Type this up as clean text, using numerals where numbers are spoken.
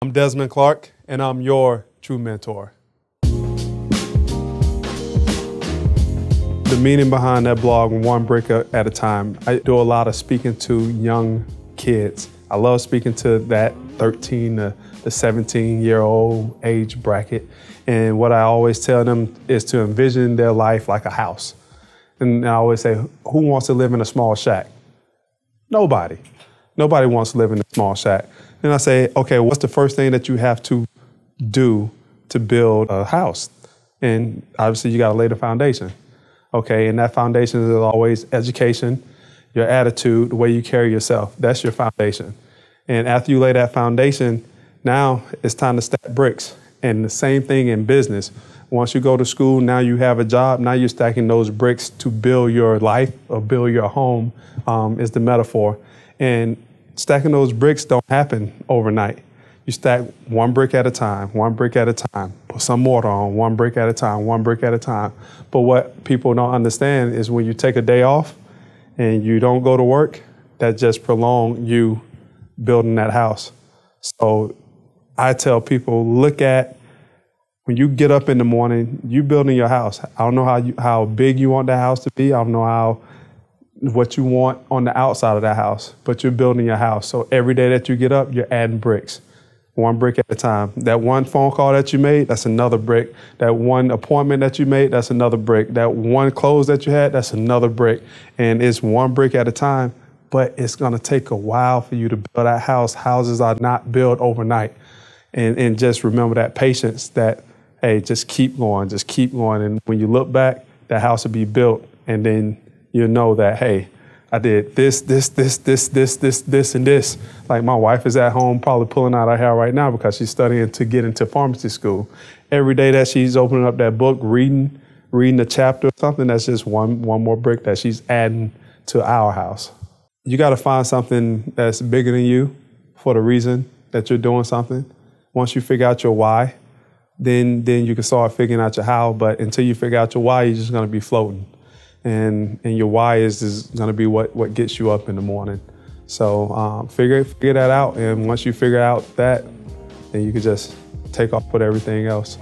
I'm Desmond Clark, and I'm your true mentor. The meaning behind that blog, one brick at a time. I do a lot of speaking to young kids. I love speaking to that 13 to the 17-year-old age bracket. And what I always tell them is to envision their life like a house. And I always say, who wants to live in a small shack? Nobody. Nobody wants to live in a small shack. Then I say, okay, what's the first thing that you have to do to build a house? And obviously you got to lay the foundation. Okay, and that foundation is always education, your attitude, the way you carry yourself. That's your foundation. And after you lay that foundation, now it's time to stack bricks. And the same thing in business. Once you go to school, now you have a job. Now you're stacking those bricks to build your life or build your home, is the metaphor. And stacking those bricks don't happen overnight. You stack one brick at a time, one brick at a time, put some mortar on, one brick at a time, one brick at a time. But what people don't understand is when you take a day off and you don't go to work, that just prolongs you building that house. So I tell people, look at when you get up in the morning, you building your house. I don't know how big you want that house to be. I don't know what you want on the outside of that house, but you're building your house. So every day that you get up, you're adding bricks. One brick at a time. That one phone call that you made, that's another brick. That one appointment that you made, that's another brick. That one close that you had, that's another brick. And it's one brick at a time, but it's gonna take a while for you to build that house. Houses are not built overnight. And just remember that patience, that, hey, just keep going, just keep going. And when you look back, that house will be built. And then you'll know that, hey, I did this, and this. Like my wife is at home probably pulling out her hair right now because she's studying to get into pharmacy school. Every day that she's opening up that book, reading a chapter or something, that's just one more brick that she's adding to our house. You got to find something that's bigger than you for the reason that you're doing something. Once you figure out your why, then you can start figuring out your how. But until you figure out your why, you're just going to be floating. And your why is going to be what gets you up in the morning. So figure that out. And once you figure out that, then you can just take off with everything else.